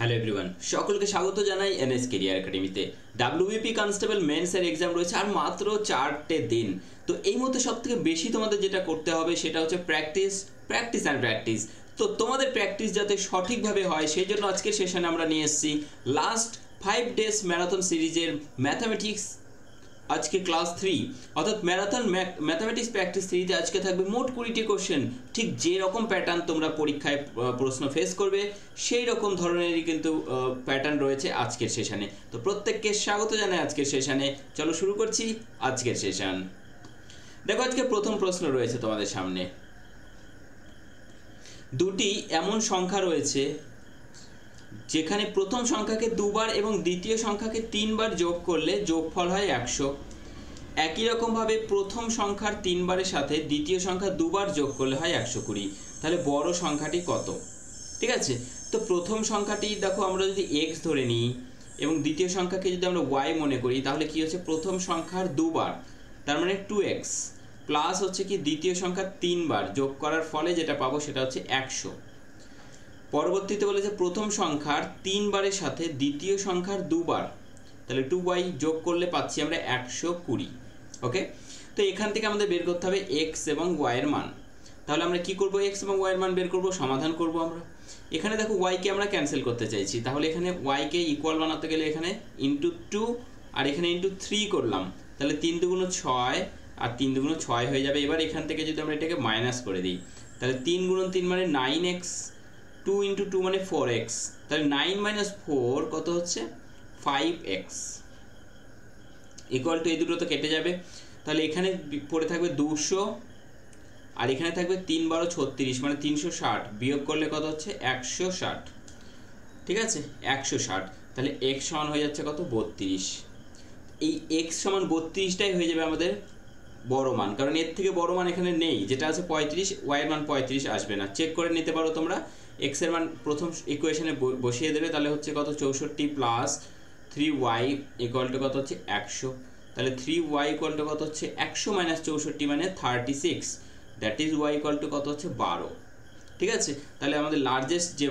Hello everyone, সকলকে স্বাগত জানাই এনএস কেরিয়ার একাডেমিতে। ডাব্লিউবিপি কনস্টেবল মেন্সের এক্সাম রয়েছে আর মাত্র 4টে দিন। তো এই মধ্যে সবথেকে বেশি তোমাদের যেটা করতে হবে সেটা হচ্ছে প্র্যাকটিস অ্যান্ড প্র্যাকটিস। তো তোমাদের প্র্যাকটিস যাতে সঠিকভাবে হয় সেই জন্য আজকের সেশনে আমরা নিয়ে এসেছি লাস্ট 5 ডেজ ম্যারাথন সিরিজের ম্যাথামেটিক্স। আজকে ক্লাস 3 অর্থাৎ ম্যাথামেটিক্স প্র্যাকটিস 3তে আজকে থাকবে মোট 20টি কোশ্চেন। ঠিক যে রকম প্যাটার্ন তোমরা পরীক্ষায় প্রশ্ন ফেস করবে সেই রকম ধরনেরই কিন্তু প্যাটার্ন রয়েছে আজকের সেশনে। তো প্রত্যেককে স্বাগত জানাই আজকের সেশনে। চলো শুরু করছি আজকের সেশন। দেখো আজকে প্রথম প্রশ্ন রয়েছে তোমাদের সামনে। দুটি এমন সংখ্যা রয়েছে যেখানে প্রথম সংখ্যাকে দুবার এবং দ্বিতীয় সংখ্যাকে 3 বার যোগ করলে যোগফল হয় 100। একই রকমভাবে প্রথম সংখ্যার 3 বারের সাথে দ্বিতীয় সংখ্যা দুবার যোগ করলে হয় 120। তাহলে বড় সংখ্যাটি কত? ঠিক আছে, তো প্রথম সংখ্যাটি দেখো আমরা যদি x ধরে নিই এবং দ্বিতীয় সংখ্যাকে যদি আমরা y মনে করি তাহলে কি হচ্ছে, প্রথম সংখ্যার দুবার তার মানে 2x প্লাস হচ্ছে কি দ্বিতীয় সংখ্যার 3 বার যোগ করার ফলে যেটা পাবো সেটা হচ্ছে 100। পরবর্তীতে বলেছে প্রথম সংখ্যার 3 বারের সাথে দ্বিতীয় সংখ্যার দুবার, তাহলে 2y যোগ করলে পাচ্ছি আমরা 120। ওকে, তো এখান থেকে আমাদের বের করতে হবে x এবং y এর মান। তাহলে আমরা কি করব, x এবং y এর মান বের করব, সমাধান করব আমরা। এখানে দেখো y কে আমরা ক্যান্সেল করতে চাইছি, তাহলে এখানে y কে ইকুয়াল বানাতে গেলে এখানে ইনটু 2 আর এখানে ইনটু 3 করলাম, তাহলে 3 দুগুণ 6 আর 3 দুগুণ 6 হয়ে যাবে। এবার এখান থেকে যদি আমরা এটাকে মাইনাস করে দিই তাহলে 3 গুণন 3 মানে 9x, 2 ইন্টু 2 মানে 4x, তাহলে 9 মাইনাস 4 কত হচ্ছে 5x ইকুয়াল টু এই দুটো তো কেটে যাবে। তাহলে এখানে পড়ে থাকবে 200 আর এখানে থাকবে 3 × 36 মানে 360, বিয়োগ করলে কত হচ্ছে 160। ঠিক আছে, 160। তাহলে x সমান হয়ে যাচ্ছে কত 32। এই x সমান 32টাই হয়ে যাবে আমাদের বড় মান, কারণ এর থেকে বড় মান এখানে নেই, যেটা আছে 35, y এর মান 35 আসবে না। চেক করে নিতে পারো তোমরা, x এর মান প্রথম ইকুয়েশনে বসিয়ে দেবে, তাহলে হচ্ছে কত 64 প্লাস 3y ইকুয়াল টু কত হচ্ছে 100। তাহলে 3y ইকুয়াল টু কত হচ্ছে 100 মাইনাস 64 মানে 36, that is y equal to কত হচ্ছে 12। ঠিক আছে, তাহলে আমাদের লার্জেস্ট যে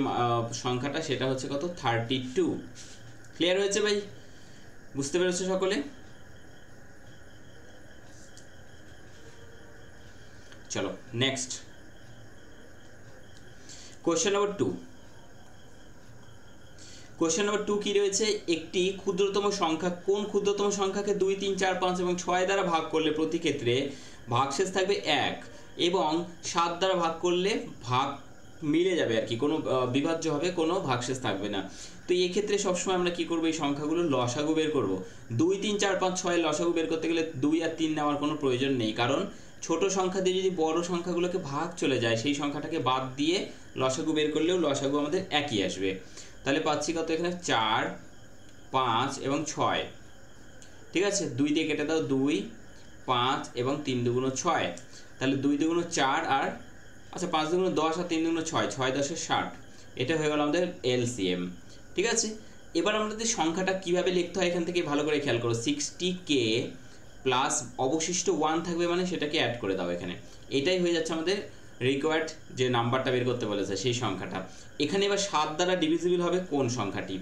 সংখ্যাটা সেটা হচ্ছে কত 32। ক্লিয়ার হয়েছে ভাই? বুঝতে পেরেছো সকলে? চলো next question number 2। Question number 2 কি রয়েছে, একটি ক্ষুদ্রতম সংখ্যা কোন ক্ষুদ্রতম সংখ্যাকে 2, 3, 4, 5 এবং 6 দ্বারা ভাগ করলে প্রতি ক্ষেত্রে ভাগশেষ থাকবে 1 এবং 7 দ্বারা ভাগ করলে ভাগ মিলে যাবে আর কি, কোনো বিভাজ্য হবে, কোনো ভাগশেষ থাকবে না। তো এই ক্ষেত্রে সবসময় আমরা কি করব, এই সংখ্যাগুলোর লসাগু বের করব। 2, 3, 4, 5, 6 এর লসাগু বের করতে গেলে 2 আর 3 নেওয়ার কোনো প্রয়োজন নেই, কারণ ছোট সংখ্যা দিয়ে যদি বড় সংখ্যাগুলোকে ভাগ চলে যায় সেই সংখ্যাটাকে বাদ দিয়ে লসাগু বের করলেও লসাগু আমাদের একই আসবে। তাহলে পাচ্ছি কত এখানে 4, 5 এবং 6। ঠিক আছে, 2 দিয়ে কেটে দাও 2, 5 এবং 3 দুগুণ 6, তাহলে 2 দুগুণ 4 আর আচ্ছা 5 দুগুণ 10 আর 3 দুগুণ 6, 6 10 60। এটা হয়ে গেল আমাদের এলসিএম। ঠিক আছে, এবার আমাদের সংখ্যাটা কিভাবে লিখতে হয় এখান থেকে ভালো করে খেয়াল করো। 60k প্লাস অবশিষ্ট 1 থাকবে মানে সেটাকে অ্যাড করে দাও এখানে। এটাই হয়ে যাচ্ছে আমাদের রিকোয়ার্ড যে নাম্বারটা বের করতে বলেছে সেই সংখ্যাটা। এখানে এবার 7 দ্বারা ডিভিজিবল হবে কোন সংখ্যাটি?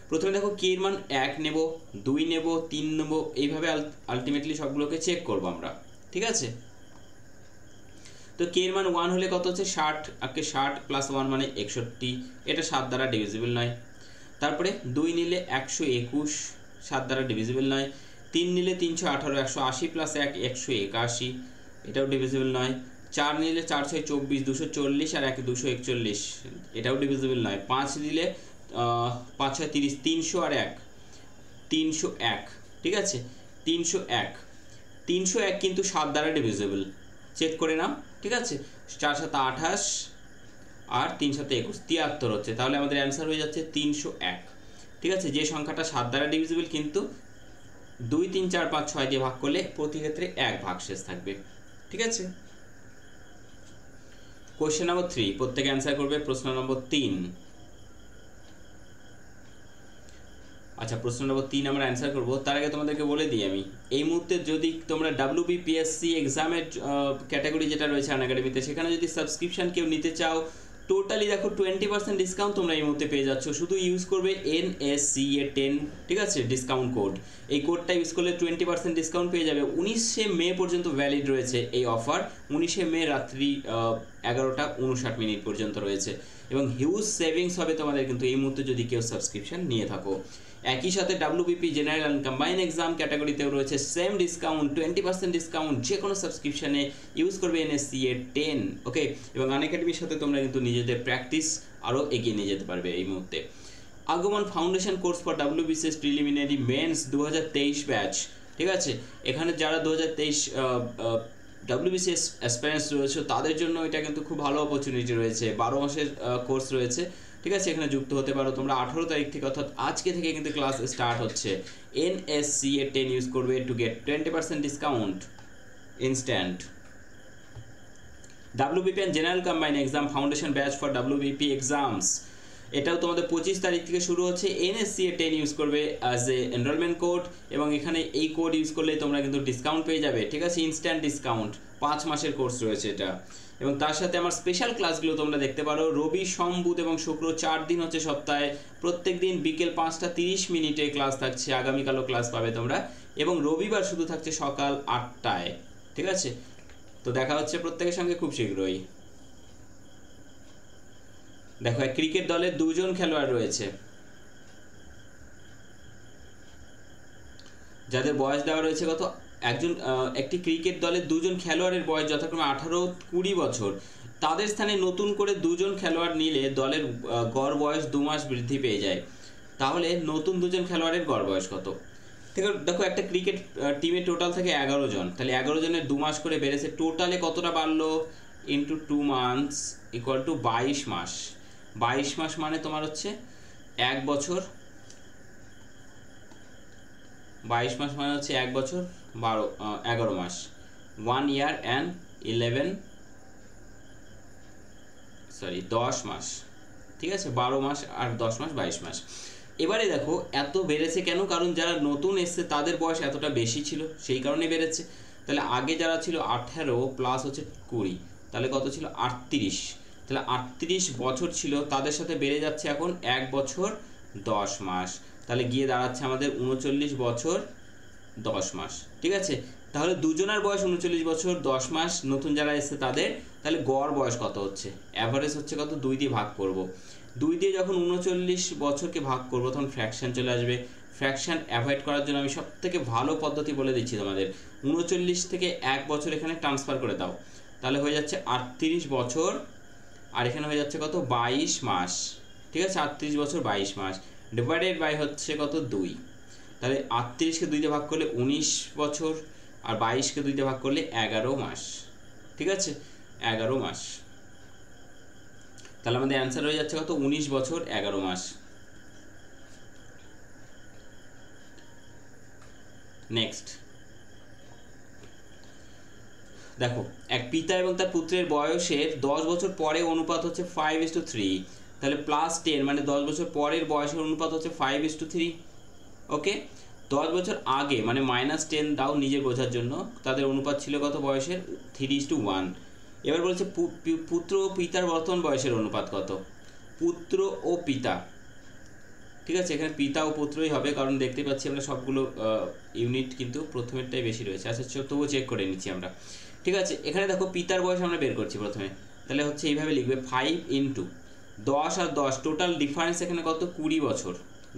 প্রথমে দেখো k এর মান 1 নেব, 2 নেব, 3 নেব, এইভাবে আলটিমেটলি সবগুলোকে চেক করব আমরা। ঠিক আছে, তো k এর মান 1 হলে কত হচ্ছে 60, আগে 60 প্লাস 1 মানে 61, এটা 7 দ্বারা ডিভিজিবল নয়। তারপরে 2 নিলে 121, 7 দ্বারা ডিভিজিবল নয়। 3 নিলে 318, 180 প্লাস 1 181, এটাও ডিভিজিবল নয়। 4 নিলে 4 6 24, 240 আর 1 241, এটাও ডিভিজিবল নয়। 5 নিলে 5 6 30, 300 আর 1 301। ঠিক আছে, 301 কিন্তু 7 দ্বারা ডিভিজিবল, চেক করে নাও। ঠিক আছে, 4 7 28 আর 3 7 21, 73 হচ্ছে। তাহলে আমাদের অ্যান্সার হয়ে যাচ্ছে 301। ঠিক আছে, যে সংখ্যাটা 7 দ্বারা ডিভিজিবল কিন্তু 2, 3, 4, 5, 6 দিয়ে ভাগ করলে প্রতি ক্ষেত্রে 1 ভাগশেষ থাকবে। ঠিক আছে, কোশ্চেন নম্বর 3 প্রত্যেকে অ্যান্সার করবে। প্রশ্ন নম্বর 3। আচ্ছা, প্রশ্ন নম্বর 3 আমরা অ্যান্সার করব, তার আগে তোমাদেরকে বলে দিই আমি এই মুহূর্তে যদি তোমরা WBPSC এক্সামের ক্যাটাগরি যেটা রয়েছে আনএকাডেমিতে সেখানে যদি সাবস্ক্রিপশন কেউ নিতে চাও টোটালি দেখো 20% ডিসকাউন্ট তোমরা এই মুহূর্তে পেয়ে যাচ্ছ, শুধু ইউজ করবে NSCA10, ঠিক আছে, ডিসকাউন্ট কোড। এই কোডটা ইউজ করলে 20% ডিসকাউন্ট পেয়ে যাবে। 19শে মে পর্যন্ত ভ্যালিড রয়েছে এই অফার, 19শে মে রাত্রি 11:59 পর্যন্ত রয়েছে, এবং হিউজ সেভিংস হবে তোমাদের কিন্তু এই মুহূর্তে যদি কেউ সাবস্ক্রিপশন নিয়ে থাকো। একই সাথে WBP general and combine exam ক্যাটাগরিতেও রয়েছে সেম ডিসকাউন্ট, 20% ডিসকাউন্ট যে কোনো সাবস্ক্রিপশানে ইউজ করবে NSCA10, ওকে। এবং আনএকাডেমির সাথে তোমরা কিন্তু নিজেদের প্র্যাকটিস আরও এগিয়ে নিয়ে যেতে পারবে এই মুহূর্তে। আগমন foundation course for WBCS preliminary mains 2023 batch, ঠিক আছে। এখানে যারা 2023 WBCS অ্যাসপিরেন্টস রয়েছে তাদের জন্য এটা কিন্তু খুব ভালো অপরচুনিটি রয়েছে, 12 মাসের কোর্স রয়েছে, ঠিক আছে। এখানে যুক্ত হতে পারো তোমরা 18 তারিখ থেকে, অর্থাৎ আজকে থেকে কিন্তু ক্লাস স্টার্ট হচ্ছে। NSCA10 ইউজ করবে to get 20% discount instant. WBP and general combine exam foundation batch for WBP exams, এটাও তোমাদের 25 তারিখ থেকে শুরু হচ্ছে। NSCA10 ইউজ করবে অ্যাজ এ এনরোলমেন্ট কোড, এবং এখানে এই কোড ইউজ করলে তোমরা কিন্তু ডিসকাউন্ট পেয়ে যাবে, ঠিক আছে, ইনস্ট্যান্ট ডিসকাউন্ট। 5 মাসের কোর্স রয়েছে এটা। এবং তার সাথে আমার স্পেশাল ক্লাসগুলো তোমরা দেখতে পারো, রবি, সোম, বুধ এবং শুক্র 4 দিন হচ্ছে সপ্তাহে, প্রত্যেক দিন বিকেল 5:30 ক্লাস থাকছে, আগামীকালও ক্লাস পাবে তোমরা, এবং রবিবার শুধু থাকছে সকাল 8টায়, ঠিক আছে। তো দেখা হচ্ছে প্রত্যেকের সঙ্গে খুব শীঘ্রই। দেখো ক্রিকেট দলের 2 জন খেলোয়াড় রয়েছে যাদের বয়স দেওয়া রয়েছে কত, একটি ক্রিকেট দলের 2 জন খেলোয়াড়ের বয়স যথাক্রমে 18-20 বছর। তাদের স্থানে নতুন করে 2 জন খেলোয়াড় নিলে দলের গড় বয়স 2 মাস বৃদ্ধি পেয়ে যায়। তাহলে নতুন 2 জন খেলোয়াড়ের গড় বয়স কত? দেখো একটা ক্রিকেট টিমে টোটাল থাকে 11 জন, তাহলে 11 জনের 2 মাস করে বেড়েছে, টোটালে কতটা বাড়লো, ইন্টু 2 মান্থস ইকুয়াল টু 22 মাস। 22 মাস মানে তোমার হচ্ছে 1 বছর, 22 মাস মানে হচ্ছে 1 বছর 11 মাস, 1 ইয়ার অ্যান্ড 10 মাস, ঠিক আছে, 12 মাস আর 10 মাস 22 মাস। এবারে দেখো এত বেড়েছে কেন, কারণ যারা নতুন এসছে তাদের বয়স এতটা বেশি ছিল, সেই কারণে বেড়েছে। তাহলে আগে যারা ছিল 18 প্লাস হচ্ছে 20, তাহলে কত ছিল 38, তাহলে 38 বছর ছিল, তাদের সাথে বেড়ে যাচ্ছে এখন 1 বছর 10 মাস, তাহলে গিয়ে দাঁড়াচ্ছে আমাদের 39 বছর 10 মাস, ঠিক আছে। তাহলে দুজনের বয়স 39 বছর 10 মাস, নতুন যারা এসছে তাদের, তাহলে গড় বয়স কত হচ্ছে, অ্যাভারেজ হচ্ছে কত, 2 দিয়ে ভাগ করব। 2 দিয়ে যখন 39 বছরকে ভাগ করব তখন ফ্র্যাকশন চলে আসবে। ফ্র্যাকশন অ্যাভয়েড করার জন্য আমি সবথেকে ভালো পদ্ধতি বলে দিচ্ছি তোমাদের, 39 থেকে 1 বছর এখানে ট্রান্সফার করে দাও, তাহলে হয়ে যাচ্ছে 38 বছর, আর এখানে হয়ে যাচ্ছে কত, 22 মাস, ঠিক আছে। 38 বছর 22 মাস ডিভাইডেড বাই হচ্ছে কত, 2, তাহলে 38কে 2 দিয়ে ভাগ করলে 19 বছর, আর 22কে 2 দিয়ে ভাগ করলে 11 মাস, ঠিক আছে, 11 মাস। তাহলে আমাদের অ্যান্সার হয়ে যাচ্ছে কত, 19 বছর 11 মাস। নেক্সট দেখো, এক পিতা এবং তার পুত্রের বয়সের 10 বছর পরে অনুপাত হচ্ছে 5:3, তাহলে +10 মানে 10 বছর পরের বয়সের অনুপাত হচ্ছে 5:3, ওকে। 10 বছর আগে মানে -10 দাও নিজের বোঝার জন্য, তাদের অনুপাত ছিল কত বয়সের, 3:1। এবার বলছে পুত্র ও পিতার বর্তমান বয়সের অনুপাত কত, পুত্র ও পিতা, ঠিক আছে। এখানে পিতা ও পুত্রই হবে, কারণ দেখতে পাচ্ছি আমরা সবগুলো ইউনিট কিন্তু প্রথমেরটাই বেশি রয়েছে। আচ্ছা তবুও চেক করে নিচ্ছি আমরা, ঠিক আছে। এখানে দেখো পিতার বয়স আমরা বের করছি প্রথমে, তাহলে হচ্ছে এইভাবে লিখবে 5 × 10 আর 10, টোটাল ডিফারেন্স এখানে কত, 20 বছর,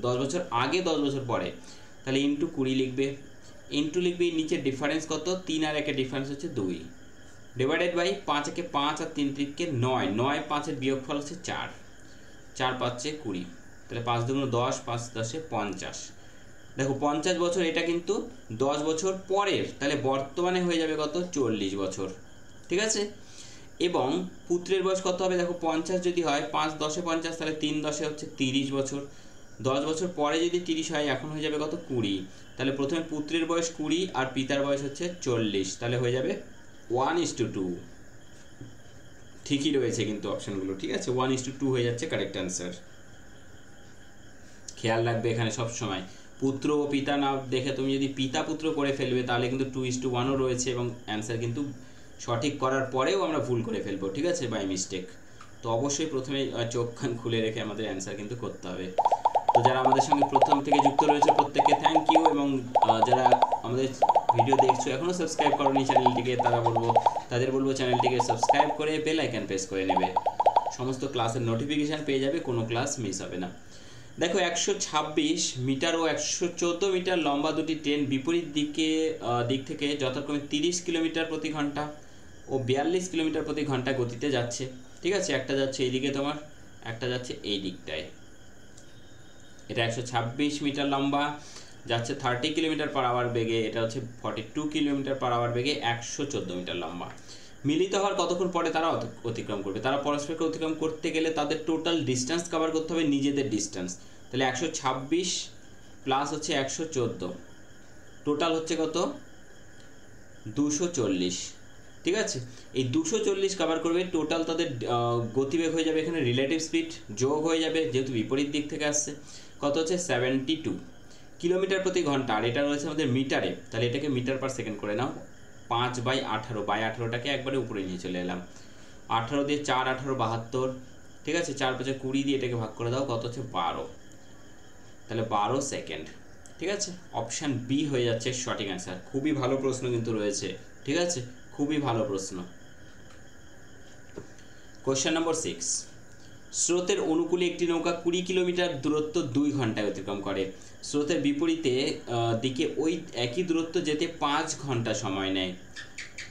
10 বছর আগে 10 বছর পরে, তাহলে ইন্টু 20 লিখবে, ইন্টু লিখবে নিচের ডিফারেন্স কত, 3 আর 1 এর ডিফারেন্স হচ্ছে 2, ডিভাইডেড বাই 5 একে 5 আর 3 3কে 9, 9 5 এর বিয়োগফল হচ্ছে 4, 4 5 20, তাহলে 5 দুগুণ 10, 5 10 50। দেখো 50 বছর, এটা কিন্তু 10 বছর পরের, তাহলে বর্তমানে হয়ে যাবে কত, 40 বছর, ঠিক আছে। এবং পুত্রের বয়স কত হবে, দেখো 50 যদি হয় 5 10 50, তাহলে 3 10 হচ্ছে 30 বছর, 10 বছর পরে যদি 30 হয় এখন হয়ে যাবে কত, 20, তাহলে প্রথমে পুত্রের বয়স 20 আর পিতার বয়স হচ্ছে 40, তাহলে হয়ে যাবে 1:2, ঠিকই রয়েছে কিন্তু অপশনগুলো, ঠিক আছে, 1:2 হয়ে যাচ্ছে কারেক্ট অ্যান্সার। খেয়াল রাখবে এখানে সব সময় পুত্র ও পিতা না দেখে তুমি যদি পিতা পুত্র করে ফেলবে তাহলে কিন্তু 2:1ও রয়েছে, এবং অ্যান্সার কিন্তু সঠিক করার পরেও আমরা ভুল করে ফেলবো, ঠিক আছে, বাই মিস্টেক। তো অবশ্যই প্রথমে চোখ কান খুলে রেখে আমাদের অ্যান্সার কিন্তু করতে হবে। তো যারা আমাদের সঙ্গে প্রথম থেকে যুক্ত রয়েছে প্রত্যেককে থ্যাংক ইউ, এবং যারা আমাদের ভিডিও দেখছো এখনও সাবস্ক্রাইব করোনি চ্যানেলটিকে তাদের বলবো চ্যানেলটিকে সাবস্ক্রাইব করে বেল আইকন প্রেস করে নেবে, সমস্ত ক্লাসের নোটিফিকেশান পেয়ে যাবে, কোনো ক্লাস মিস হবে না। দেখো 126 মিটার ও 114 মিটার লম্বা দুটি ট্রেন বিপরীত দিক থেকে যথাক্রমে 30 কিলোমিটার প্রতি ঘন্টা ও 42 কিলোমিটার প্রতি ঘন্টা গতিতে যাচ্ছে। ঠিক আছে, একটা যাচ্ছে এইদিকে তোমার, একটা যাচ্ছে এই দিকটায়। এটা 126 মিটার লম্বা, যাচ্ছে 30 কিলোমিটার পার আওয়ার বেগে, এটা হচ্ছে 42 কিলোমিটার পার আওয়ার বেগে 114 মিটার লম্বা। মিলিত হওয়ার কতক্ষণ পরে তারা অতিক্রম করবে? তারা পরস্পরকে অতিক্রম করতে গেলে তাদের টোটাল ডিস্টেন্স কভার করতে হবে, নিজেদের ডিস্টেন্স। তাহলে 126 প্লাস হচ্ছে 114, টোটাল হচ্ছে কত? 240। ঠিক আছে, এই 240 কভার করবে। টোটাল তাদের গতিবেগ হয়ে যাবে, এখানে রিলেটিভ স্পিড যোগ হয়ে যাবে যেহেতু বিপরীত দিক থেকে আসছে, কত হচ্ছে 72 কিলোমিটার প্রতি ঘন্টা। আর এটা রয়েছে আমাদের মিটারে, তাহলে এটাকে মিটার পার সেকেন্ড করে নাও। 5/18 একবারে উপরে নিয়ে চলে এলাম। 18 দিয়ে 4 18 72, ঠিক আছে, 4 5 20 দিয়ে এটাকে ভাগ করে দাও, কত হচ্ছে 12, তাহলে 12 সেকেন্ড। ঠিক আছে, অপশান বি হয়ে যাচ্ছে সঠিক অ্যান্সার। খুবই ভালো প্রশ্ন কিন্তু রয়েছে, ঠিক আছে, খুবই ভালো প্রশ্ন। কোশ্চেন নম্বর 6, স্রোতের অনুকূলে একটি নৌকা 20 কিলোমিটার দূরত্ব 2 ঘন্টায় অতিক্রম করে। স্রোতের বিপরীতে দিকে ওই একই দূরত্ব যেতে 5 ঘন্টা সময় নেয়।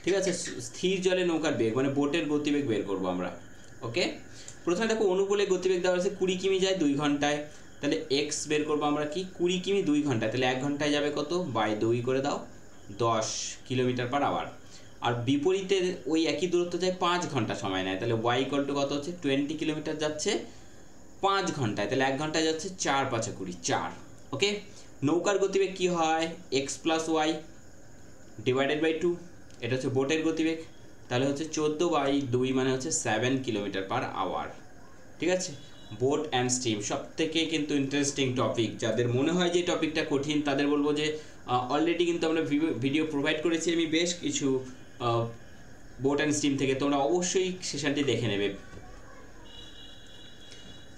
ঠিক আছে, স্থির জলে নৌকার বেগ মানে বোটের গতিবেগ বের করবো আমরা। ওকে, প্রথমে দেখো অনুকূলে গতিবেগ দেওয়া হয়েছে 20 কিমি যায় 2 ঘন্টায়, তাহলে এক্স বের করবো আমরা কি 20 কিমি 2 ঘন্টায়, তাহলে 1 ঘন্টায় যাবে কত, বাই 2 করে দাও 10 কিলোমিটার পার আওয়ার। আর বিপরীতে ওই একই দূরত্ব যায় 5 ঘন্টা সময় নেয়, তাহলে ওয়াই ইকুয়াল টু কত হচ্ছে 20 কিলোমিটার যাচ্ছে 5 ঘন্টায়, তাহলে 1 ঘন্টায় যাচ্ছে 4 5 20 4। ওকে, নৌকার গতিবেগ কি হয়, X plus Y divided by 2, এটা হচ্ছে বোটের গতিবেগ, তাহলে হচ্ছে 14/2 মানে হচ্ছে 7 কিলোমিটার পার আওয়ার। ঠিক আছে, বোট অ্যান্ড স্টিম সব থেকে কিন্তু ইন্টারেস্টিং টপিক। যাদের মনে হয় যে টপিকটা কঠিন তাদের বলবো যে অলরেডি কিন্তু আমরা ভিডিও প্রোভাইড করেছি আমি বেশ কিছু বোট অ্যান্ড স্টিম থেকে, তোমরা অবশ্যই সেশনটি দেখে নেবে।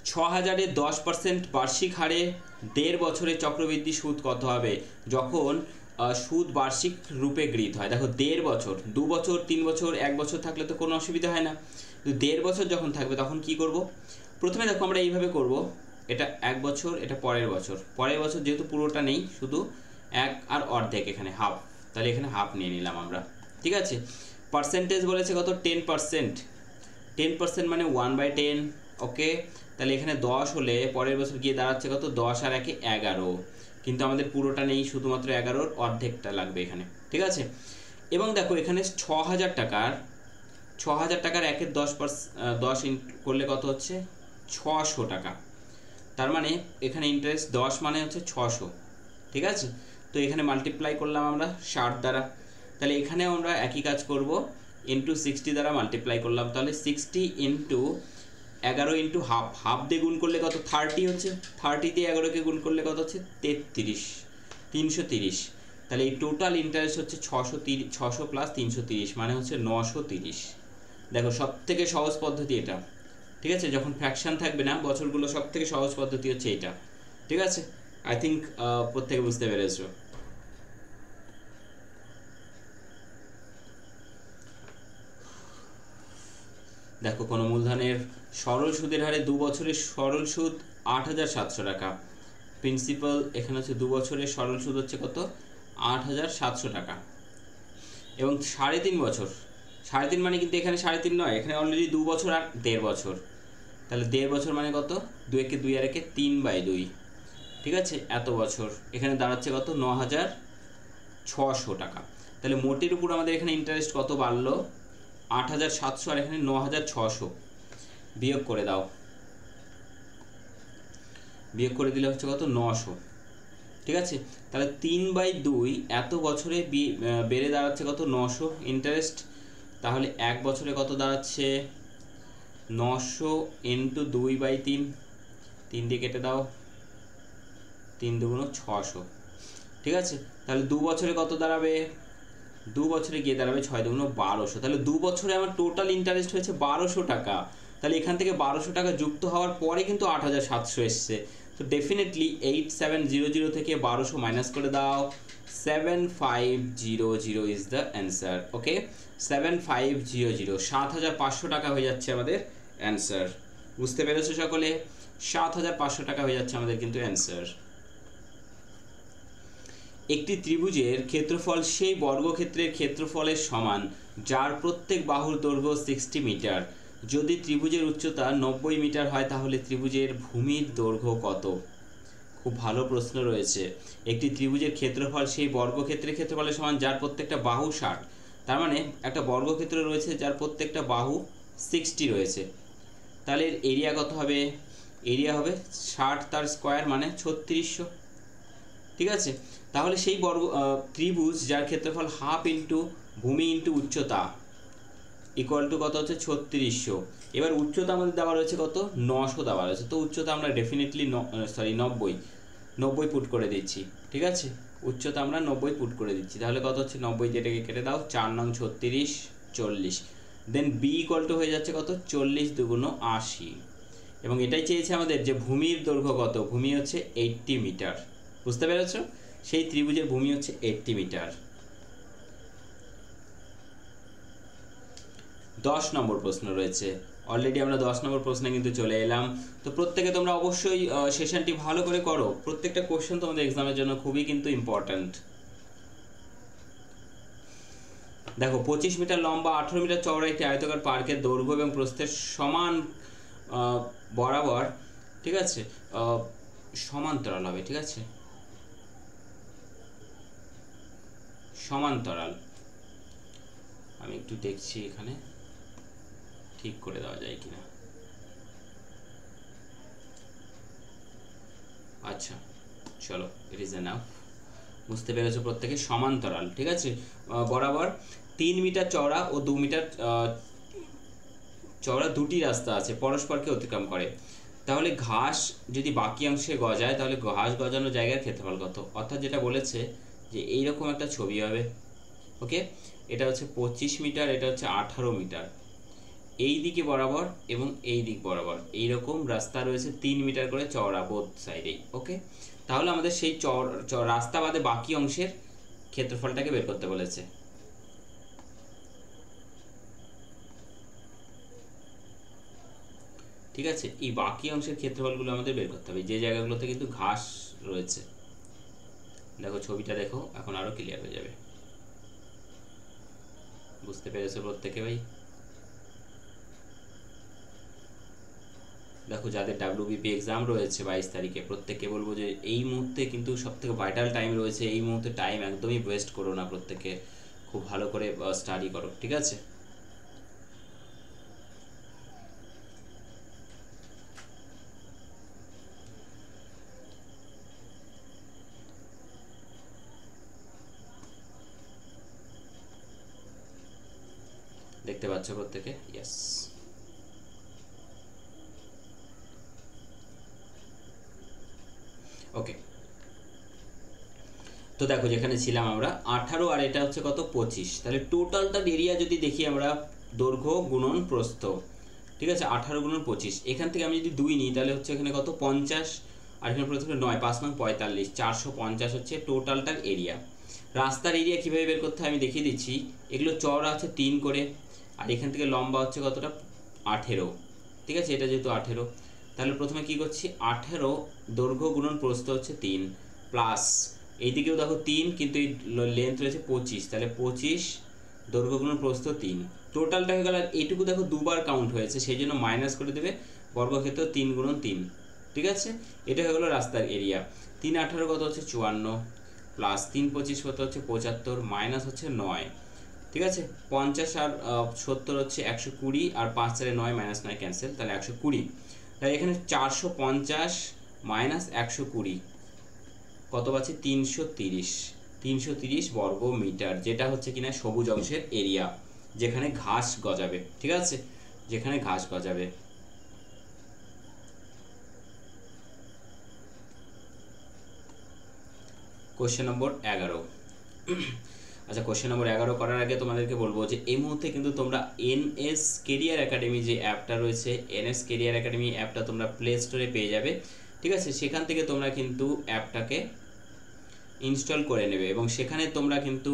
6000-এ 10% বার্ষিক হারে 1.5 বছরে চক্রবৃদ্ধি সুদ কত হবে? যখন সুদ বার্ষিক রূপে গৃহীত হয়, দেখো 1.5 বছর, 2 বছর 3 বছর 1 বছর থাকলে তো কোনো অসুবিধা হয় না, কিন্তু 1.5 বছর যখন থাকবে তখন কি করব? প্রথমে দেখো আমরা এইভাবে করব, এটা 1 বছর, এটা পরের বছর যেহেতু পুরোটা নেই, শুধু 1 আর অর্ধেক, এখানে হাফ, তাহলে এখানে হাফ নিয়ে নিলাম আমরা। ঠিক আছে, পার্সেন্টেজ বলেছে কত 10%, 10% মানে 1/10। ওকে, তাহলে এখানে 10 হলে পরের বছর গিয়ে দাঁড়াচ্ছে কত, 10 আর 1 11, কিন্তু আমাদের পুরোটা নেই, শুধুমাত্র 11-র অর্ধেকটা লাগবে এখানে। ঠিক আছে, এবং দেখো এখানে 6000 টাকার 1-এর 10 করলে কত হচ্ছে 600 টাকা, তার মানে এখানে ইন্টারেস্ট 10 মানে হচ্ছে 600। ঠিক আছে, তো এখানে মাল্টিপ্লাই করলাম আমরা 60 দ্বারা, তাহলে এখানেও আমরা একই কাজ করব, ইন্টু 60 দ্বারা মাল্টিপ্লাই করলাম, তাহলে 60 ইন্টু 11 ইন্টু হাফ দিয়ে গুণ করলে কত 30 হচ্ছে, 30 দিয়ে 11কে গুণ করলে কত হচ্ছে 330, তাহলে এই টোটাল ইন্টারেস্ট হচ্ছে 600 প্লাস 330 মানে হচ্ছে 930। দেখো সব থেকে সহজ পদ্ধতি এটা। ঠিক আছে, যখন ফ্র্যাকশন থাকবে না বছরগুলো, সব থেকে সহজ পদ্ধতি হচ্ছে এটা। ঠিক আছে, আই থিঙ্ক প্রত্যেকে বুঝতে পেরেছো। দেখো কোনো মূলধনের সরল সুদের হারে 2 বছরের সরল সুদ 8700 টাকা, প্রিন্সিপাল এখানে হচ্ছে 2 বছরের সরল সুদ হচ্ছে কত 8700 টাকা, এবং 3.5 বছর, 3.5 মানে কিন্তু এখানে 3.5 নয়, এখানে অলরেডি 2 বছর আর 1.5 বছর, তাহলে 1.5 বছর মানে কত 2 একে 2 আর একে 3/2। ঠিক আছে, এত বছর এখানে দাঁড়াচ্ছে কত 9600 টাকা। তাহলে মোটের উপর আমাদের এখানে ইন্টারেস্ট কত বাড়লো 8700, আর এখানে 9600, বিয়োগ করে দাও, বিয়োগ করে দিলে হচ্ছে কত 900। ঠিক আছে, তাহলে 3/2 এত বছরে বেড়ে দাঁড়াচ্ছে কত 900 ইন্টারেস্ট, তাহলে 1 বছরে কত দাঁড়াচ্ছে 900 ইন্টু 2/3, 3 দিয়ে কেটে দাও, 3 দুগুণ 600। ঠিক আছে, তাহলে 2 বছরে কত দাঁড়াবে, 2 বছরে গিয়ে দাঁড়াবে 6 দুগুণ 1200, তাহলে 2 বছরে আমার টোটাল ইন্টারেস্ট হয়েছে 1200 টাকা। তাহলে এখান থেকে 1200 টাকা যুক্ত হওয়ার পরে কিন্তু 8700 এসছে। তো ডেফিনেটলি 8700 থেকে 1200 মাইনাস করে দাও, 7500 ইজ দ্য অ্যান্সার। ওকে, 7500, 7500 টাকা হয়ে যাচ্ছে আমাদের অ্যান্সার। বুঝতে পেরেছো সকলে? 7500 টাকা হয়ে যাচ্ছে আমাদের কিন্তু অ্যান্সার। একটি ত্রিভুজের ক্ষেত্রফল সেই বর্গক্ষেত্রের ক্ষেত্রফলের সমান যার প্রত্যেক বাহুর দৈর্ঘ্য 60 মিটার। যদি ত্রিভুজের উচ্চতা 90 মিটার হয় তাহলে ত্রিভুজের ভূমির দৈর্ঘ্য কত? খুব ভালো প্রশ্ন রয়েছে। একটি ত্রিভুজের ক্ষেত্রফল সেই বর্গক্ষেত্রের ক্ষেত্রফলের সমান যার প্রত্যেকটা বাহু 60। তার মানে একটা বর্গক্ষেত্র রয়েছে যার প্রত্যেকটা বাহু 60 রয়েছে। তাহলে এর এরিয়া কত হবে? এরিয়া হবে 60 তার স্কোয়ার মানে 3600। ঠিক আছে, তাহলে সেই ত্রিভুজ যার ক্ষেত্রফল হাফ ইন্টু ভূমি ইন্টু উচ্চতা ইকুয়াল টু কত হচ্ছে 3600। এবার উচ্চতা আমাদের দেওয়া রয়েছে কত? 900 দেওয়া রয়েছে। তো উচ্চতা আমরা ডেফিনেটলি 90 পুট করে দিচ্ছি। ঠিক আছে, উচ্চতা আমরা 90 পুট করে দিচ্ছি। তাহলে কত হচ্ছে? 90 যেটাকে কেটে দাও, 4 নং 36, 40। দেন বি ইকুয়াল টু হয়ে যাচ্ছে কত? 40 দুগুণ 80। এবং এটাই চেয়েছে আমাদের যে ভূমির দৈর্ঘ্য কত? ভূমি হচ্ছে 80 মিটার। বুঝতে পেরেছো? সেই ত্রিভুজের ভূমি হচ্ছে 80 মিটার। 10 নম্বর প্রশ্ন রয়েছে। অলরেডি আমরা 10 নম্বর প্রশ্নে কিন্তু চলে এলাম। তো প্রত্যেকে তোমরা অবশ্যই সেশনটি ভালো করে করো। প্রত্যেকটা কোশ্চেন তোমাদের এক্সামের জন্য খুবই কিন্তু ইম্পর্ট্যান্ট। দেখো, 25 মিটার লম্বা 18 মিটার চওড়া একটি আয়তাকার পার্কের দৈর্ঘ্য এবং প্রস্থের সমান বরাবর, ঠিক আছে, সমান্তরাল হবে। ঠিক আছে, সমান্তরাল। আমি একটু দেখছি এখানে ঠিক করে দেওয়া যায় কিনা। আচ্ছা, চলো, ইট ইজ এনাফ। বুঝতে পেরেছো প্রত্যেকে? সমান্তরাল। ঠিক আছে, বরাবর 3 মিটার চওড়া ও 2 মিটার চওড়া দুটি রাস্তা আছে, পরস্পরকে অতিক্রম করে। তাহলে ঘাস যদি বাকি অংশে গজায় তাহলে ঘাস গজানো জায়গার ক্ষেত্রফল কত? অর্থাৎ যেটা বলেছে যে এইরকম একটা ছবি হবে। ওকে, এটা হচ্ছে 25 মিটার, এটা হচ্ছে 18 মিটার। এই দিকে বরাবর এবং এই দিক বরাবর এইরকম রাস্তা রয়েছে 3 মিটার করে চওড়া বোথ সাইডেই। ওকে, তাহলে আমাদের সেই রাস্তা বাদে বাকি অংশের ক্ষেত্রফলটাকে বের করতে বলেছে। ঠিক আছে, এই বাকি অংশের ক্ষেত্রফলগুলো আমাদের বের করতে হবে, যে জায়গাগুলোতে কিন্তু ঘাস রয়েছে। দেখো ছবিটা দেখো, এখন আরো ক্লিয়ার হয়ে যাবে। বুঝতে পেরেছো প্রত্যেকে ভাই? দেখো, যাদের WBP এক্সাম রয়েছে 22 তারিখে, প্রত্যেককে বলবো যে এই মুহূর্তে কিন্তু সবথেকে ভাইটাল টাইম রয়েছে। এই মুহূর্তে টাইম একদমই ওয়েস্ট করো না, প্রত্যেকে খুব ভালো করে স্টাডি করো। ঠিক আছে, দেখতে পাচ্ছ প্রত্যেকে? ইয়েস। ওকে, তো দেখো যেখানে ছিলাম আমরা 18 আর এটা হচ্ছে কত? 25। তাহলে টোটালটা এরিয়া যদি দেখি আমরা, দৈর্ঘ্য গুণন প্রস্থ। ঠিক আছে, 18 গুণন 25। এখান থেকে আমি যদি 2 নিই তাহলে হচ্ছে এখানে কত? 50। আর এখানে প্রথমে 9, 5 নং 45, 450 হচ্ছে টোটালটার এরিয়া। রাস্তার এরিয়া কীভাবে বের করতে হয় আমি দেখিয়ে দিচ্ছি। এগুলো চওড়া আছে 3 করে, আর এখান থেকে লম্বা হচ্ছে কতটা? 18। ঠিক আছে, এটা যেহেতু 18, তাহলে প্রথমে কি করছি? 18 দৈর্ঘ্য গুণন প্রস্থ হচ্ছে 3, প্লাস এইদিকেও দেখো 3, কিন্তু এই লেন্থ রয়েছে 25, তাহলে 25 দৈর্ঘ্য গুণন প্রস্থ 3। টোটালটা হয়ে গেল। এইটুকু দেখো দুবার কাউন্ট হয়েছে, সেই জন্য মাইনাস করে দেবে বর্গক্ষেত্র 3 গুণন 3। ঠিক আছে, এটা হয়ে গেলো রাস্তার এরিয়া। 3 18 কত হচ্ছে? 54, প্লাস 3 25 কত হচ্ছে? 75, মাইনাস হচ্ছে 9। ঠিক আছে, 50 আর 70 হচ্ছে 120, আর 5 4 9, মাইনাস 9 ক্যান্সেল, তাহলে 120। তাহলে এখানে 450 মাইনাস 120 কত পাচ্ছি? 330। 330 বর্গ মিটার, যেটা হচ্ছে কিনা সবুজ অংশের এরিয়া, যেখানে ঘাস গজাবে। ঠিক আছে, যেখানে ঘাস গজাবে। Question number 11। আচ্ছা, কোশ্চেন নম্বর 11 করার আগে তোমাদেরকে বলবো যে এই মুহূর্তে কিন্তু তোমরা এনএস কেরিয়ার একাডেমি যে অ্যাপটা রয়েছে, এনএস কেরিয়ার একাডেমি অ্যাপটা তোমরা প্লে স্টোরে পেয়ে যাবে, ঠিক আছে? সেখান থেকে তোমরা কিন্তু অ্যাপটাকে ইনস্টল করে নেবে এবং সেখানে তোমরা কিন্তু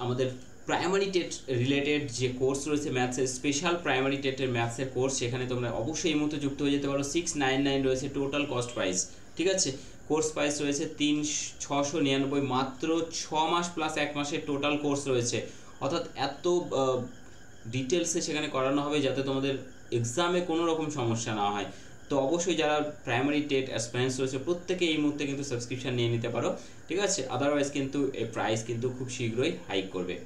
আমাদের প্রাইমারি টেট রিলেটেড যে কোর্স রয়েছে ম্যাথসের, স্পেশাল প্রাইমারি টেটের ম্যাথসের কোর্স, সেখানে তোমরা অবশ্যই এই মুহূর্তে যুক্ত হয়ে যেতে পারো। 699 রয়েছে টোটাল কস্ট প্রাইস, ঠিক আছে? কোর্স প্রাইস রয়েছে 699, মাত্র 6 মাস প্লাস 1 মাসের টোটাল কোর্স রয়েছে। অর্থাৎ এত ডিটেলসে সেখানে করানো হবে যাতে তোমাদের এক্সামে কোনো রকম সমস্যা না হয়। তো অবশ্যই যারা প্রাইমারি টেট অ্যাসপিরেন্টস রয়েছে প্রত্যেকে এই মুহূর্তে কিন্তু সাবস্ক্রিপশন নিয়ে নিতে পারো, ঠিক আছে? আদারওয়াইজ কিন্তু এই প্রাইস কিন্তু খুব শীঘ্রই হাইক করবে।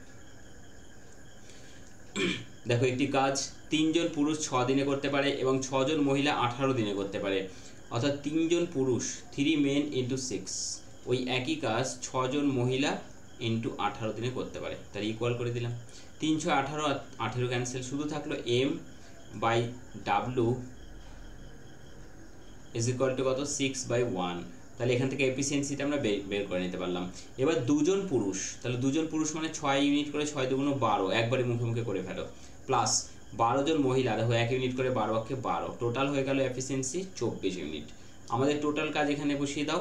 দেখো, একটি কাজ 3 জন পুরুষ 6 দিনে করতে পারে এবং 6 জন মহিলা 18 দিনে করতে পারে। অর্থাৎ 3 জন পুরুষ 3 men into 6 ওই একই কাজ 6 জন মহিলা ইন্টু 18 দিনে করতে পারে। তাহলে ইকুয়াল করে দিলাম 318, 18 ক্যান্সেল, শুধু থাকলো m by w is equal to কত 6/1। তাহলে এখান থেকে এফিসিয়েন্সিটা আমরা বের করে নিতে পারলাম। এবার 2 জন পুরুষ, তাহলে 2 জন পুরুষ মানে 6 ইউনিট করে, 6 দুগুণ 12, একবারে মুখে মুখে করে ফেলো, প্লাস 12 জন মহিলা, দেখো 1 ইউনিট করে 12 × 12, টোটাল হয়ে গেল এফিসিয়েন্সি 24 ইউনিট। আমাদের টোটাল কাজ এখানে বসিয়ে দাও,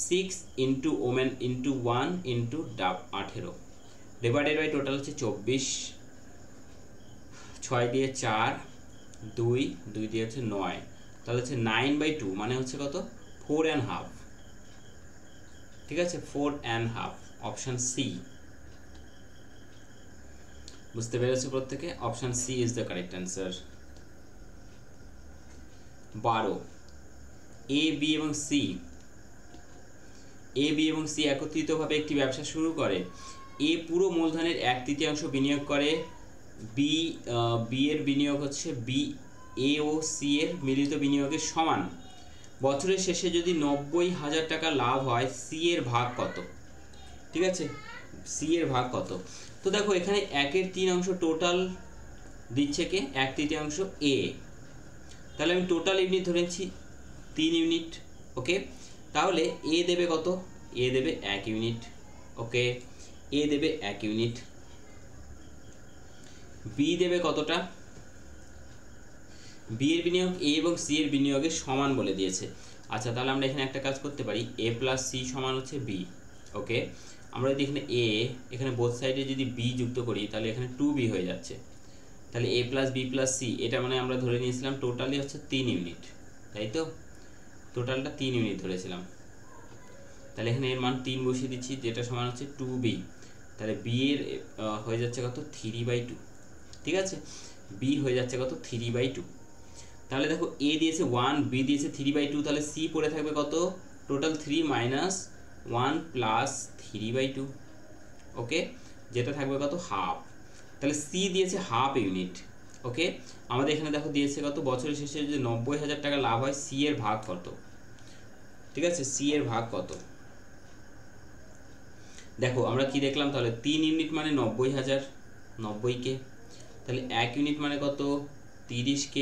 6 into women into 1 into 18 divided by total হচ্ছে 24, 6 দিয়ে 4, 2 দিয়ে হচ্ছে 9, তাহলে হচ্ছে 9/2 মানে হচ্ছে কত 4.5, ঠিক আছে? 4.5, অপশন সি। বুঝতে পেরেছো প্রত্যেকে? Option C is the correct answer. 12, A B এবং সি, এ বি এবং সি একত্রিতভাবে একটি ব্যবসা শুরু করে। এ পুরো মূলধনের 1/3 বিনিয়োগ করে, বি এর বিনিয়োগ হচ্ছে বি এ ও সি এর মিলিত বিনিয়োগের সমান। বছরের শেষে যদি 90,000 টাকা লাভ হয়, সি এর ভাগ কত? ঠিক আছে, সি এর ভাগ কত? তো দেখো এখানে 1/3 টোটাল দিচ্ছে কে 1/3 এ, তাহলে আমি টোটাল ইউনিট ধরেছি 3 ইউনিট, ওকে? তাহলে এ দেবে কত? এ দেবে 1 ইউনিট, ওকে? এ দেবে 1 ইউনিট। বি দেবে কতটা? বি এর বিনিয়োগ এ এবং সি এর বিনিয়োগের সমান বলে দিয়েছে। আচ্ছা, তাহলে আমরা এখানে একটা কাজ করতে পারি, এ প্লাস সি সমান হচ্ছে বি, ওকে? আমরা যদি এখানে এ, এখানে বোথ সাইডে যদি বি যুক্ত করি তাহলে এখানে 2b হয়ে যাচ্ছে। তাহলে এ প্লাস বি প্লাস সি, এটা মানে আমরা ধরে নিয়েছিলাম টোটালি হচ্ছে 3 ইউনিট, তাই তো? টোটালটা 3 ইউনিট ধরেছিলাম। তাহলে এখানে এর মান 3 বসিয়ে দিচ্ছি, যেটা সমান হচ্ছে 2b। তাহলে বি এর হয়ে যাচ্ছে কত 3/2, ঠিক আছে? বি হয়ে যাচ্ছে কত 3/2। তাহলে দেখো এ দিয়েছে 1, বি দিয়েছে 3/2, তাহলে সি পড়ে থাকবে কত? টোটাল 3 মাইনাস 1 প্লাস 3/2, ওকে? যেটা থাকবে কত হাফ। তাহলে সি দিয়েছে হাফ ইউনিট, ওকে? আমাদের এখানে দেখো দিয়েছে কত বছরের শেষে যদি 90,000 টাকা লাভ হয়, সি এর ভাগ কত? ঠিক আছে, সি এর ভাগ কত? দেখো আমরা কি দেখলাম, তাহলে 3 ইউনিট মানে 90,000, 90K। তাহলে 1 ইউনিট মানে কত 30K।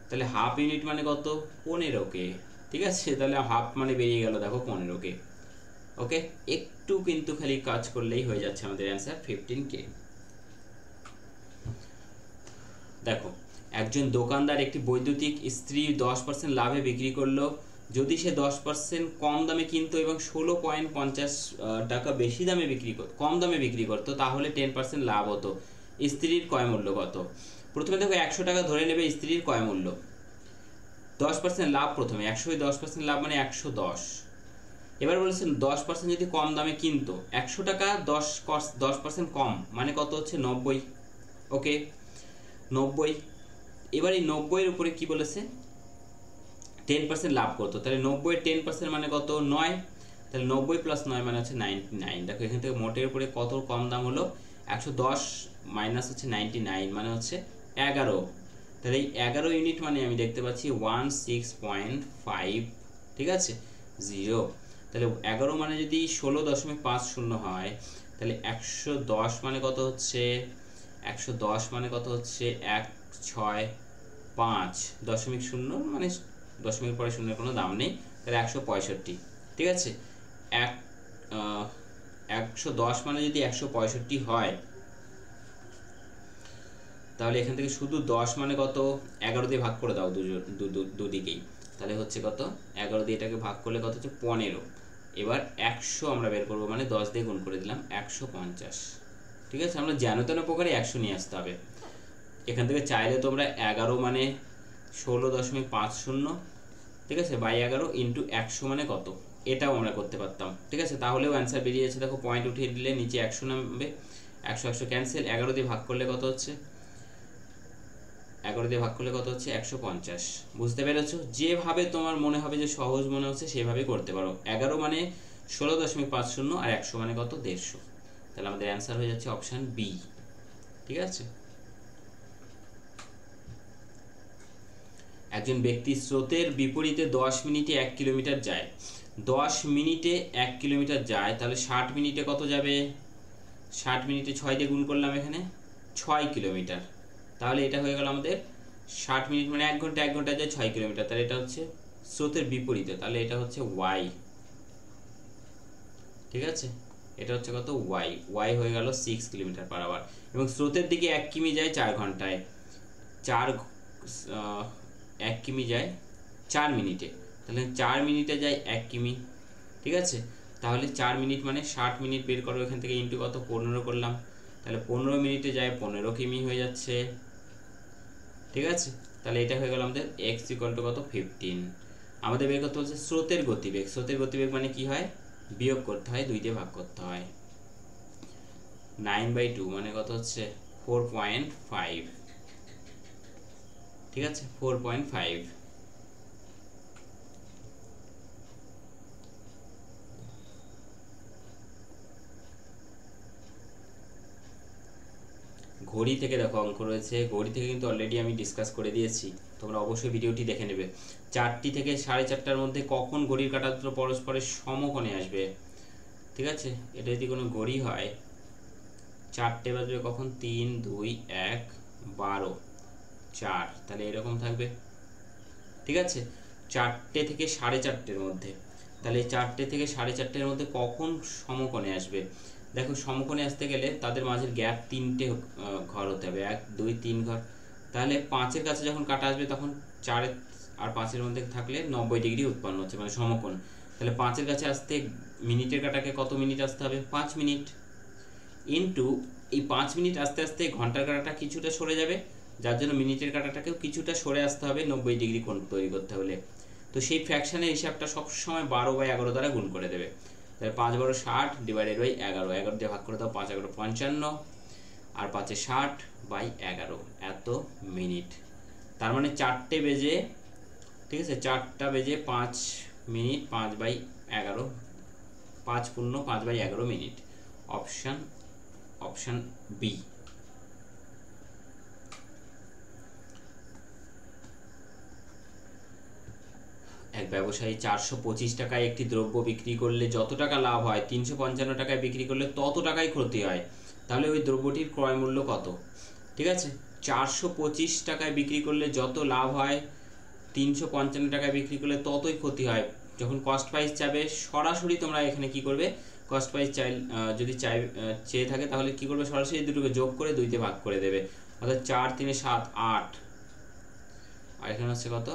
তাহলে হাফ ইউনিট মানে কত 15K, ঠিক আছে? তাহলে হাফ মানে বেরিয়ে গেল দেখো 15K, ওকে? একটু কিন্তু খালি কাজ করলেই হয়ে যাচ্ছে আমাদের অ্যান্সার 15K। দেখো, একজন দোকানদার একটি বৈদ্যুতিক ইস্ত্রি 10% লাভে বিক্রি করলো। যদি সে 10% কম দামে কিনতো এবং 16.50 টাকা বেশি দামে কম দামে বিক্রি করতো, তাহলে 10% লাভ হতো। ইস্ত্রির ক্রয় মূল্য কত? প্রথমে দেখো 100 টাকা ধরে নেবে ইস্ত্রির ক্রয় মূল্য, 10% লাভ, প্রথমে 100 10% লাভ মানে 110। এবার বলেছেন 10% যদি কম দামে কিনতো, 100 টাকা 10% কম মানে কত হচ্ছে 90, ওকে? 90। এবার এই 90 এর উপরে কি বলেছে 10% লাভ করতো, তাহলে 90 এর 10% মানে কত 9, তাহলে 90 প্লাস 9 মানে হচ্ছে 99। দেখো এখান থেকে মোটের উপরে কত কম দাম হলো 110 মাইনাস হচ্ছে 99 মানে হচ্ছে 11। তাহলে এই 11 ইউনিট মানে আমি দেখতে পাচ্ছি 16.5, ঠিক আছে 0। তাহলে 11 মানে যদি 16.50 হয়, তাহলে 110 মানে কত হচ্ছে 110 মানে কত হচ্ছে 165.0 মানে দশমিক পরে শূন্যের কোনো দাম নেই, তাহলে 165, ঠিক আছে? 110 মানে যদি 165 হয়, তাহলে এখান থেকে শুধু 10 মানে কত, 11 দিয়ে ভাগ করে দাও দুদিকেই, তাহলে হচ্ছে কত, 11 দিয়ে এটাকে ভাগ করলে কত হচ্ছে 15। এবার 100 আমরা বের করবো, মানে 10 দিয়ে গুণ করে দিলাম 150। ঠিক আছে, আমরা যেন তেন প্রকারে 100 নিয়ে আসতে হবে। এখান থেকে চাইলে তোমরা 11 মানে 16.50, ঠিক আছে, বাই 11 ইন্টু 100 মানে কত, এটাও আমরা করতে পারতাম। ঠিক আছে, তাহলেও অ্যান্সার বেরিয়ে যাচ্ছে। দেখো পয়েন্ট উঠিয়ে দিলে নিচে 100 নামবে, 100 ক্যান্সেল, 11 দিয়ে ভাগ করলে কত হচ্ছে, 11 দিয়ে ভাগ করলে কত হচ্ছে 150। বুঝতে পেরেছো? যেভাবে তোমার মনে হবে যে সহজ মনে হচ্ছে সেভাবে করতে পারো। 11 মানে 16.50 আর 100 মানে কত 150। তাহলে আমাদের অ্যান্সার হয়ে যাচ্ছে অপশান বি। ঠিক আছে, একজন ব্যক্তি স্রোতের বিপরীতে 10 মিনিটে 1 কিলোমিটার যায়, 10 মিনিটে 1 কিলোমিটার যায়, তাহলে 60 মিনিটে কত যাবে, 60 মিনিটে 6 দিয়ে গুণ করলাম, এখানে 6 কিলোমিটার। তাহলে এটা হয়ে গেল আমাদের 60 মিনিট মানে 1 ঘন্টা, 1 ঘন্টা যায় 6 কিলোমিটার, তাহলে এটা হচ্ছে স্রোতের বিপরীতে, তাহলে এটা হচ্ছে ওয়াই। ঠিক আছে, এটা হচ্ছে কত ওয়াই, ওয়াই হয়ে গেল 6 কিলোমিটার পার আওয়ার। এবং স্রোতের দিকে 1 কিমি যায় 4 ঘন্টায়, 1 কিমি যায় 4 মিনিটে, তাহলে 4 মিনিটে যায় 1 কিমি। ঠিক আছে, তাহলে 4 মিনিট মানে 60 মিনিট বের করো, এখান থেকে ইন্টু কত 15 করলাম, তাহলে 15 মিনিটে যায় 15 কিমি হয়ে যাচ্ছে। ঠিক আছে, তাহলে এটা হয়ে গেল আমাদের x ইকুয়াল টু কত 15। আমাদের বের করতে হচ্ছে স্রোতের গতিবেগ। স্রোতের গতিবেগ মানে কি হয়, বিয়োগ করতে হয়, 2 দিয়ে ভাগ করতে হয়। 9/2 মানে কত হচ্ছে 4.5। ঠিক আছে, 4.5। ঘড়ি থেকে দেখো অঙ্ক রয়েছে, ঘড়ি থেকে কিন্তু অলরেডি আমি ডিসকাস করে দিয়েছি, তোমরা অবশ্যই ভিডিওটি দেখে নেবে। 4টি থেকে 4:30টার মধ্যে কখন ঘড়ির কাঁটা দুটো পরস্পরের সমকোণে আসবে। ঠিক আছে, এটা যদি কোনো ঘড়ি হয়, 4টে বাজবে কখন, 3, 2, 1, 12, 4, তাহলে এরকম থাকবে। ঠিক আছে, 4টে থেকে 4:30টার মধ্যে, তাহলে 4টে থেকে 4:30টার মধ্যে কখন সমকোণে আসবে। দেখো সমকোণে আসতে গেলে তাদের মাঝের গ্যাপ 3টে ঘর হতে হবে, 1, 2, 3 ঘর। তাহলে 5-এর কাছে যখন কাটা আসবে তখন 4 আর 5-এর মধ্যে থাকলে 90 ডিগ্রি উৎপন্ন হচ্ছে, মানে সমকোণ। তাহলে 5-এর কাছে আসতে মিনিটের কাটাকে কত মিনিট আসতে হবে, 5 মিনিট, ইন্টু এই 5 মিনিট আস্তে আস্তে ঘন্টার কাটাটা কিছুটা সরে যাবে, যার জন্য মিনিটের কাটাটাকেও কিছুটা সরে আসতে হবে 90 ডিগ্রি কোণ তৈরি করতে হলে। তো সেই ফ্র্যাকশনের হিসাবটা সবসময় 12/11 দ্বারা গুণ করে দেবে। তাহলে 5 12 60 ডিভাইডেড বাই 11, 11 দিয়ে ভাগ করে দাও, 5 11 55 আর 5 60/11 এত মিনিট। তার মানে 4টে বেজে, ঠিক আছে, 4টা বেজে 5 মিনিট, 5/11, 5 পূর্ণ 5/11 মিনিট। Option B. এক ব্যবসায়ী 425 টাকায় একটি দ্রব্য বিক্রি করলে যত টাকা লাভ হয়, 355 টাকায় বিক্রি করলে তত টাকাই ক্ষতি হয়, তাহলে ওই দ্রব্যটির ক্রয় মূল্য কত। ঠিক আছে, 425 টাকায় বিক্রি করলে যত লাভ হয়, 355 টাকায় বিক্রি করলে ততই ক্ষতি হয়। যখন কস্ট প্রাইস চাবে, সরাসরি তোমরা এখানে কি করবে, কস্ট প্রাইস যদি চেয়ে থাকে তাহলে কি করবে, সরাসরি দুটোকে যোগ করে 2 দিয়ে ভাগ করে দেবে, অর্থাৎ 4 3 7 8, আর এখানে হচ্ছে কত,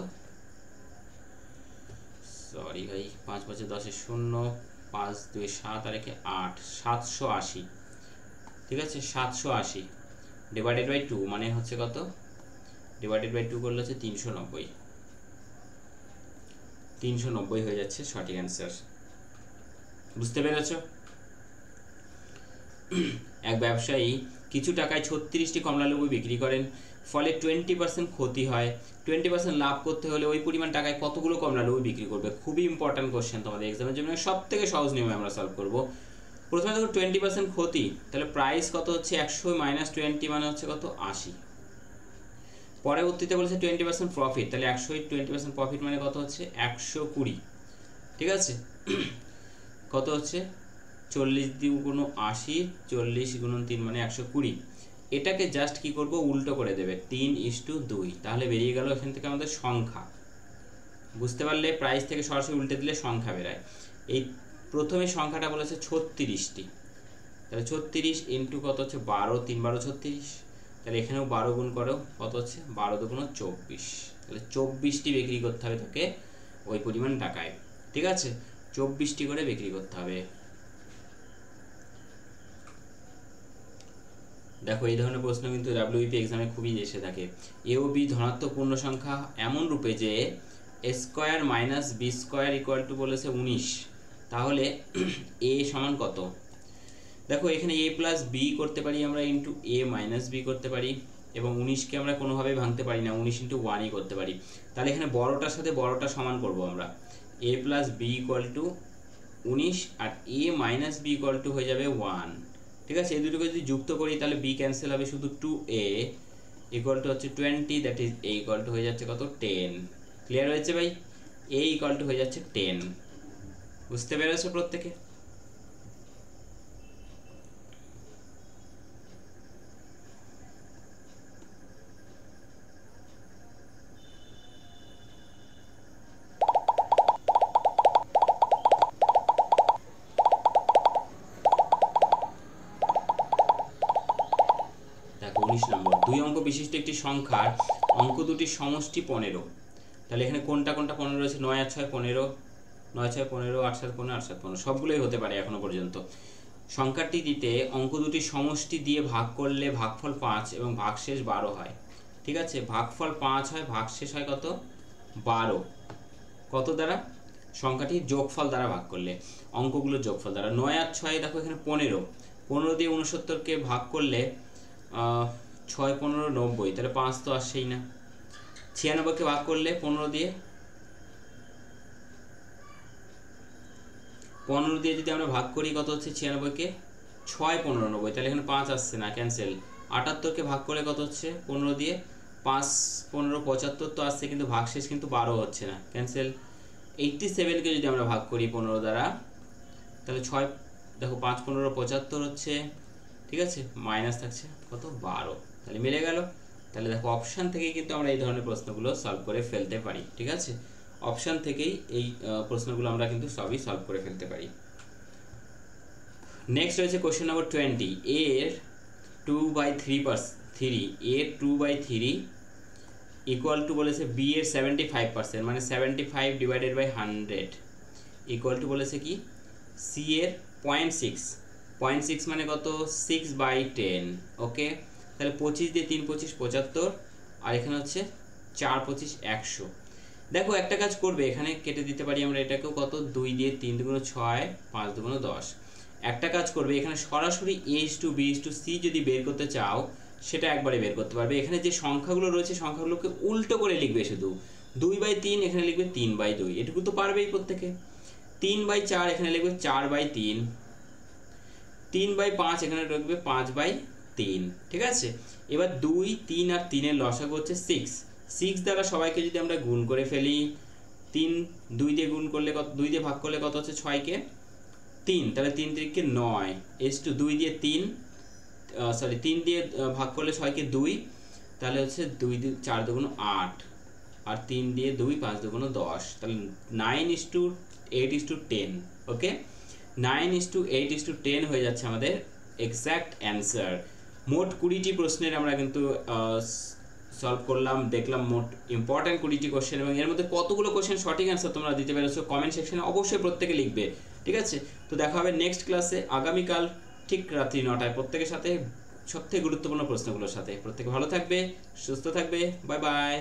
সরি ভাই, 5 5 10 0, 5 2 7 আর 8, 780। ঠিক আছে, 780 ডিভাইডেড বাই 2 মানে হচ্ছে কত, ডিভাইডেড বাই 2 করলে হচ্ছে 390। 390 হয়ে যাচ্ছে সঠিক অ্যান্সার। বুঝতে পেরেছো? এক ব্যবসায়ী কিছু টাকায় 36টি কমলালেবু বিক্রি করেন, ফলে 20% ক্ষতি হয়। 20% লাভ করতে হলে ওই পরিমাণ টাকায় কতগুলো কমলালেবু বিক্রি করবে। খুবই ইম্পর্টেন্ট কোশ্চেন তোমাদের এক্সামের জন্য, সব থেকে সহজ নিয়মে আমরা সলভ করব। প্রথমে দেখো 20% ক্ষতি, তাহলে প্রাইস কত হচ্ছে 100 মাইনাস 20 মানে হচ্ছে কত 80। পরবর্তীতে বলেছে 20% প্রফিট, তাহলে 100 20% প্রফিট মানে কত হচ্ছে 120। ঠিক আছে, কত হচ্ছে 40 দিয়ে গুণ 80, 40 গুণন 3 মানে 120। এটাকে জাস্ট কি করব, উল্টো করে দেবে, 3:2, তাহলে বেরিয়ে গেল এখান থেকে আমাদের সংখ্যা। বুঝতে পারলে, প্রাইস থেকে সরাসরি উল্টে দিলে সংখ্যা বেরায়। এই প্রথমে সংখ্যাটা বলেছে 36টি, তাহলে 36 ইন্টু কত হচ্ছে 12, 3 12 36, তাহলে এখানেও 12 গুণ করো, কত হচ্ছে 12 দুগুণ 24, তাহলে 24টি বিক্রি করতে হবে তাকে ওই পরিমাণ টাকায়। ঠিক আছে, 24টি করে বিক্রি করতে হবে। দেখো এই ধরনের প্রশ্ন কিন্তু ডাব্লিউবিপি এক্সামে খুবই এসে থাকে। এ ও বি ধনাত্মক পূর্ণ সংখ্যা এমন রূপে যে A square minus B square equal to বলেছে 19, তাহলে এ সমান কত? দেখো এখানে এ প্লাস বি করতে পারি আমরা, ইন্টু এ মাইনাস বি করতে পারি, এবং 19কে আমরা কোনোভাবেই ভাঙতে পারি না, 19 ইন্টু 1ই করতে পারি। তাহলে এখানে বড়টার সাথে বড়টা সমান করব আমরা, A plus B equal to 19 আর A minus B equal to হয়ে যাবে 1। ঠিক আছে, এই দুটোকে যদি যুক্ত করি তাহলে বি ক্যান্সেল হবে, শুধু 2a ইকুয়াল টু হচ্ছে 20, that is a equal to হয়ে যাচ্ছে কত 10। ক্লিয়ার হয়েছে ভাই? a ইকুয়াল টু হয়ে যাচ্ছে 10। বুঝতে পেরেছো প্রত্যেকে? দেখো 19 নম্বর, 2 অঙ্ক বিশিষ্ট একটি সংখ্যার অঙ্ক দুটির সমষ্টি 15। তাহলে এখানে কোনটা কোনটা 15 রয়েছে? 9 আর 6 15, 9 6 15, 8 7 15, 8 7 15, সবগুলোই হতে পারে এখনো পর্যন্ত। সংখ্যাটি দিতে অঙ্ক দুটির সমষ্টি দিয়ে ভাগ করলে ভাগফল 5 এবং ভাগশেষ 12 হয়। ঠিক আছে, ভাগফল 5 হয়, ভাগশেষ হয় কত 12। কত দ্বারা? সংখ্যাটি যোগফল দ্বারা ভাগ করলে, অঙ্কগুলোর যোগফল দ্বারা। 9 আর 6 দেখো এখানে 15, 15 দিয়ে 69কে ভাগ করলে 6 15 90, তাহলে 5 তো আসছেই না। 96কে ভাগ করলে 15 দিয়ে যদি আমরা ভাগ করি কত হচ্ছে 96কে 6 15 90, তাহলে এখানে 5 আসছে না, ক্যান্সেল। 78কে ভাগ করলে কত হচ্ছে 15 দিয়ে 5 15 75 তো আসছে, কিন্তু ভাগশেষ কিন্তু 12 হচ্ছে না, ক্যান্সেল। 87কে যদি আমরা ভাগ করি 15 দ্বারা, তাহলে 6 দেখো 5 15 75 হচ্ছে, ঠিক আছে, মাইনাস থাকছে কত 12, তাহলে মিলে গেল। তাহলে দেখো অপশান থেকেই কিন্তু আমরা এই ধরনের প্রশ্নগুলো সলভ করে ফেলতে পারি। ঠিক আছে, অপশান থেকেই এই প্রশ্নগুলো আমরা কিন্তু সবই সলভ করে ফেলতে পারি। নেক্সট রয়েছে কোশ্চেন নাম্বার 20, এর 2/3 এর 2/3 ইকুয়াল টু বলেছে বি এর 75%, মানে 75 ডিভাইডেড বাই 100 ইকুয়াল টু বলেছে কি সি এর 0.6 মানে কত 6/10। ওকে, তাহলে 25 দিয়ে 3 25 75, আর এখানে হচ্ছে 4 25 100। দেখো একটা কাজ করবে, এখানে কেটে দিতে পারি আমরা এটাকেও, কত 2 দিয়ে 3 দুগুণ 6, 5 দুগুণ 10। একটা কাজ করবে, এখানে সরাসরি a/b/c যদি বের করতে চাও সেটা একবারে বের করতে পারবে। এখানে যে সংখ্যাগুলো রয়েছে সংখ্যাগুলোকে উল্টো করে লিখবে, শুধু 2/3 এখানে লিখবে 3/2, এটুকু তো পারবেই প্রত্যেকে। 3/4 এখানে লিখবে 4/3, 3/5 এখানে লিখবে 5/3। ঠিক আছে, এবার 2 3 আর 3 এর লসাগু হচ্ছে 6। 6 দ্বারা সবাইকে যদি আমরা গুণ করে ফেলি, 3 2 দিয়ে গুণ করলে কত, 2 দিয়ে ভাগ করলে কত হচ্ছে 6কে 3, তাহলে 3 3কে 9, এস টু 2 দিয়ে 3 সরি 3 দিয়ে ভাগ করলে 6কে 2, তাহলে হচ্ছে 2 দিয়ে 4 দুগুণ 8, আর 3 দিয়ে 2 5 দুগুণ 10, তাহলে 9:8:10। ওকে, 9:8:10 হয়ে যাচ্ছে আমাদের এক্স্যাক্ট অ্যান্সার। মোট 20টি প্রশ্নের আমরা কিন্তু সলভ করলাম, দেখলাম মোট ইম্পর্টেন্ট 20টি কোশ্চেন, এবং এর মধ্যে কতগুলো কোশ্চেন সঠিক অ্যান্সার তোমরা দিতে পেরেছো কমেন্ট সেকশনে অবশ্যই প্রত্যেকে লিখবে। ঠিক আছে, তো দেখা হবে নেক্সট ক্লাসে আগামীকাল ঠিক রাত্রি 9টায় প্রত্যেকের সাথে সবথেকে গুরুত্বপূর্ণ প্রশ্নগুলোর সাথে। প্রত্যেকে ভালো থাকবে, সুস্থ থাকবে, বাই বাই।